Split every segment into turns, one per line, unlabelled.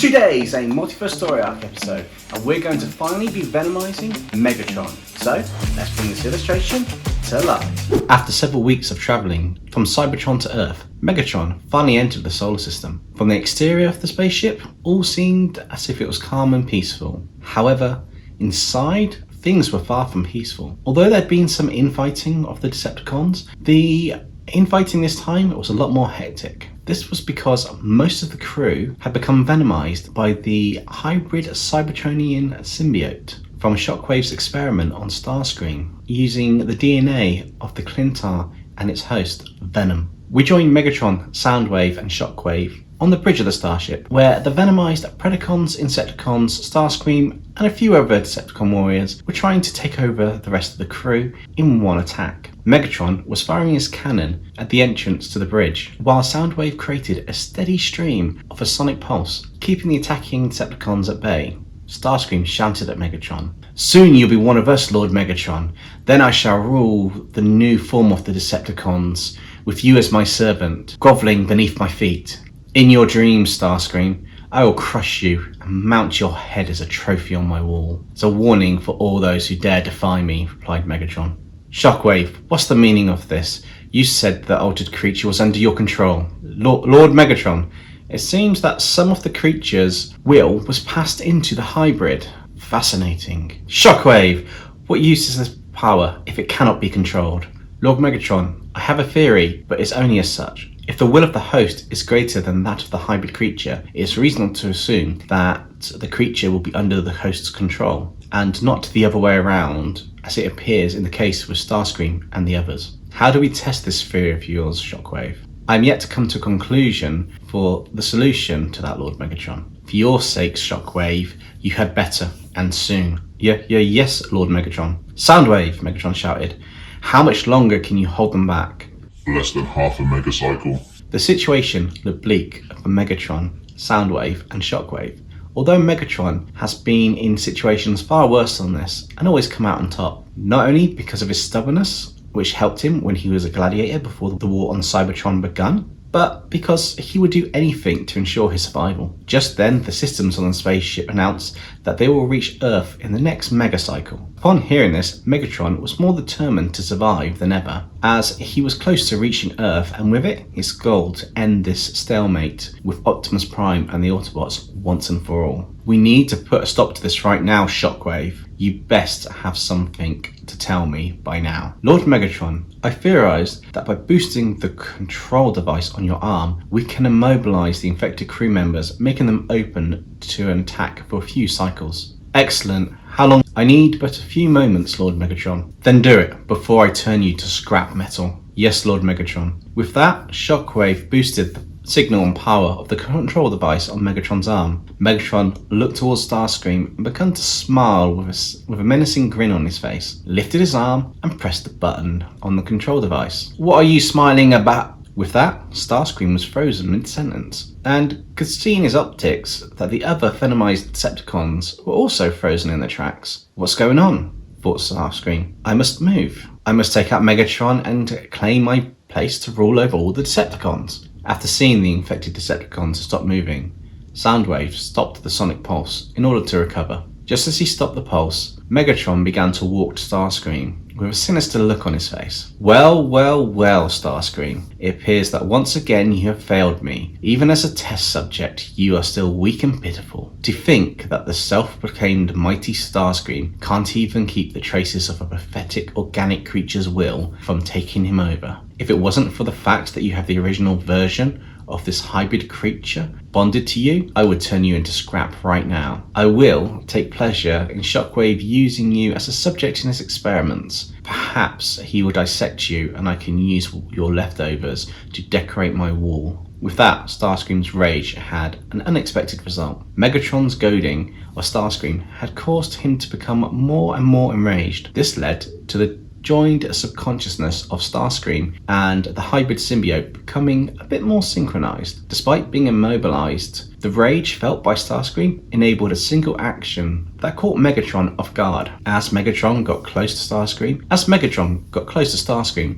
Today's a multiverse story arc episode, and we're going to finally be venomizing Megatron. So, let's bring this illustration to life. After several weeks of travelling from Cybertron to Earth, Megatron finally entered the solar system. From the exterior of the spaceship, all seemed as if it was calm and peaceful. However, inside, things were far from peaceful. Although there'd been some infighting of the Decepticons, the infighting this time was a lot more hectic. This was because most of the crew had become venomized by the hybrid Cybertronian Symbiote from Shockwave's experiment on Starscream, using the DNA of the Clintar and its host, Venom. We joined Megatron, Soundwave and Shockwave on the bridge of the starship, where the venomized Predacons, Insecticons, Starscream and a few other Decepticon warriors were trying to take over the rest of the crew in one attack. Megatron was firing his cannon at the entrance to the bridge, while Soundwave created a steady stream of a sonic pulse, keeping the attacking Decepticons at bay. Starscream shouted at Megatron, "Soon you'll be one of us, Lord Megatron. Then I shall rule the new form of the Decepticons, with you as my servant, grovelling beneath my feet. In your dreams, Starscream, I will crush you and mount your head as a trophy on my wall. It's a warning for all those who dare defy me," replied Megatron. "Shockwave, what's the meaning of this? You said the altered creature was under your control." Lord Megatron, it seems that some of the creature's will was passed into the hybrid. Fascinating. Shockwave, what use is this power if it cannot be controlled? Lord Megatron, I have a theory, but it's only as such. If the will of the host is greater than that of the hybrid creature, it's reasonable to assume that the creature will be under the host's control, and not the other way around, as it appears in the case with Starscream and the others. How do we test this theory of yours, Shockwave? I'm yet to come to a conclusion for the solution to that, Lord Megatron. For your sake, Shockwave, you had better, and soon. Yes, Lord Megatron. Soundwave, Megatron shouted. How much longer can you hold them back?
Less than half a megacycle.
The situation looked bleak for Megatron, Soundwave and Shockwave, although Megatron has been in situations far worse than this and always come out on top, not only because of his stubbornness, which helped him when he was a gladiator before the war on Cybertron begun, but because he would do anything to ensure his survival. Just then, the systems on the spaceship announced that they will reach Earth in the next megacycle. Upon hearing this, Megatron was more determined to survive than ever, as he was close to reaching Earth, and with it, his goal to end this stalemate with Optimus Prime and the Autobots once and for all. We need to put a stop to this right now, Shockwave. You best have something to tell me by now. Lord Megatron, I theorized that by boosting the control device on your arm, we can immobilize the infected crew members, making them open to an attack for a few cycles. Excellent. How long? I need but a few moments, Lord Megatron. Then do it, before I turn you to scrap metal. Yes, Lord Megatron. With that, Shockwave boosted the signal and power of the control device on Megatron's arm. Megatron looked towards Starscream and began to smile with a menacing grin on his face, lifted his arm and pressed the button on the control device. What are you smiling about? With that, Starscream was frozen mid-sentence, and could see in his optics that the other venomized Decepticons were also frozen in their tracks. What's going on? Thought Starscream. I must move. I must take out Megatron and claim my place to rule over all the Decepticons. After seeing the infected Decepticons stop moving, Soundwave stopped the sonic pulse in order to recover. Just as he stopped the pulse, Megatron began to walk to Starscream with a sinister look on his face. Well, Starscream, it appears that once again you have failed me. Even as a test subject, you are still weak and pitiful. To think that the self-proclaimed mighty Starscream can't even keep the traces of a pathetic organic creature's will from taking him over. If it wasn't for the fact that you have the original version of this hybrid creature bonded to you, I would turn you into scrap right now. I will take pleasure in Shockwave using you as a subject in his experiments. Perhaps he will dissect you and I can use your leftovers to decorate my wall. With that, Starscream's rage had an unexpected result. Megatron's goading of Starscream had caused him to become more and more enraged. This led to the joined subconsciousness of Starscream and the hybrid symbiote becoming a bit more synchronized. Despite being immobilized The rage felt by Starscream enabled a single action that caught Megatron off guard. As Megatron got close to Starscream,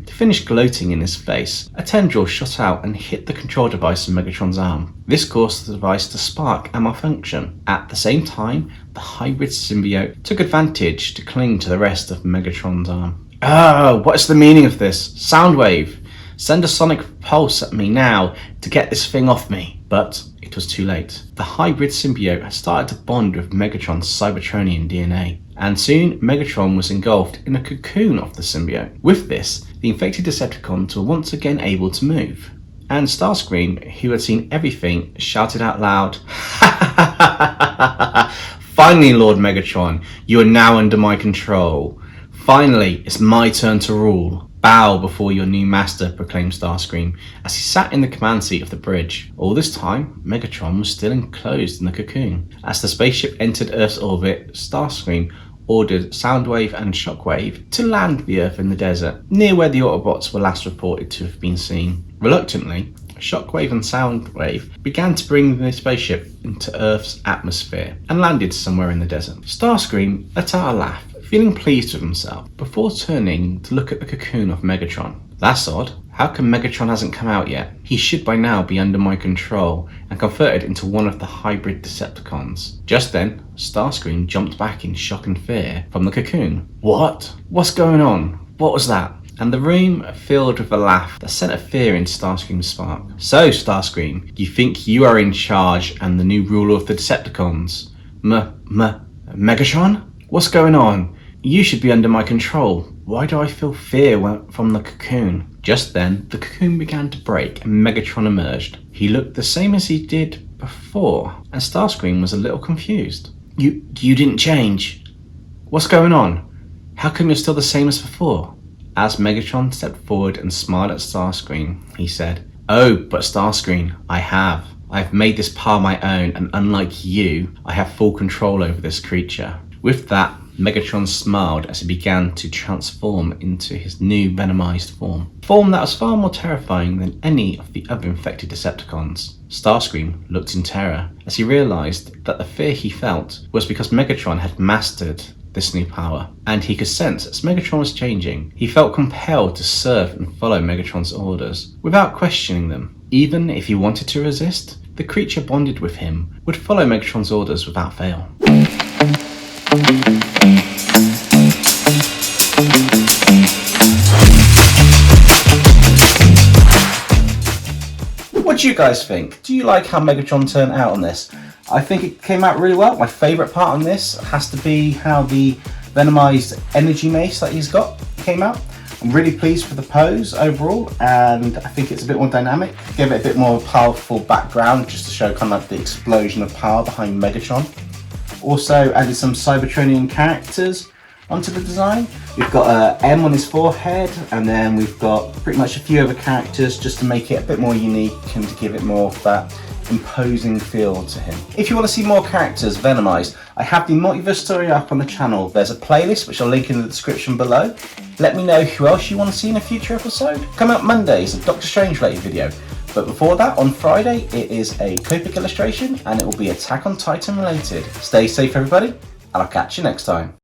to finish gloating in his face, a tendril shot out and hit the control device of Megatron's arm. This caused the device to spark and malfunction. At the same time, the hybrid symbiote took advantage to cling to the rest of Megatron's arm. What's the meaning of this? Soundwave! Send a sonic pulse at me now to get this thing off me. But it was too late. The hybrid symbiote had started to bond with Megatron's Cybertronian DNA, and soon Megatron was engulfed in a cocoon of the symbiote. With this, the infected Decepticons were once again able to move. And Starscream, who had seen everything, shouted out loud, "Finally, Lord Megatron, you are now under my control. Finally, it's my turn to rule. Bow before your new master," proclaimed Starscream as he sat in the command seat of the bridge. All this time, Megatron was still enclosed in the cocoon. As the spaceship entered Earth's orbit, Starscream ordered Soundwave and Shockwave to land the Earth in the desert, near where the Autobots were last reported to have been seen. Reluctantly, Shockwave and Soundwave began to bring the spaceship into Earth's atmosphere and landed somewhere in the desert. Starscream let out a laugh, feeling pleased with himself, before turning to look at the cocoon of Megatron. "That's odd. How come Megatron hasn't come out yet? He should by now be under my control and converted into one of the hybrid Decepticons." Just then, Starscream jumped back in shock and fear from the cocoon. "What? What's going on? What was that?" And the room filled with a laugh that sent a fear into Starscream's spark. "So, Starscream, you think you are in charge and the new ruler of the Decepticons? Megatron? What's going on? You should be under my control. Why do I feel fear from the cocoon?" Just then, the cocoon began to break and Megatron emerged. He looked the same as he did before, and Starscream was a little confused. You didn't change. What's going on? How come you're still the same as before?" As Megatron stepped forward and smiled at Starscream, he said, "Oh, but Starscream, I've made this power my own, and unlike you, I have full control over this creature." With that, Megatron smiled as he began to transform into his new venomized form. A form that was far more terrifying than any of the other infected Decepticons. Starscream looked in terror as he realized that the fear he felt was because Megatron had mastered this new power, and he could sense as Megatron was changing, he felt compelled to serve and follow Megatron's orders without questioning them. Even if he wanted to resist, the creature bonded with him would follow Megatron's orders without fail. What do you guys think? Do you like how Megatron turned out on this? I think it came out really well. My favourite part on this has to be how the venomized energy mace that he's got came out. I'm really pleased with the pose overall, and I think it's a bit more dynamic. Give it a bit more powerful background just to show kind of the explosion of power behind Megatron. Also added some Cybertronian characters onto the design. We've got an M on his forehead, and then we've got pretty much a few other characters just to make it a bit more unique and to give it more of that imposing feel to him. If you want to see more characters venomized, I have the multiverse story up on the channel. There's a playlist which I'll link in the description below. Let me know who else you want to see in a future episode. Coming up Monday is a Doctor Strange related video. But before that, on Friday, it is a Copic illustration and it will be Attack on Titan related. Stay safe everybody, and I'll catch you next time.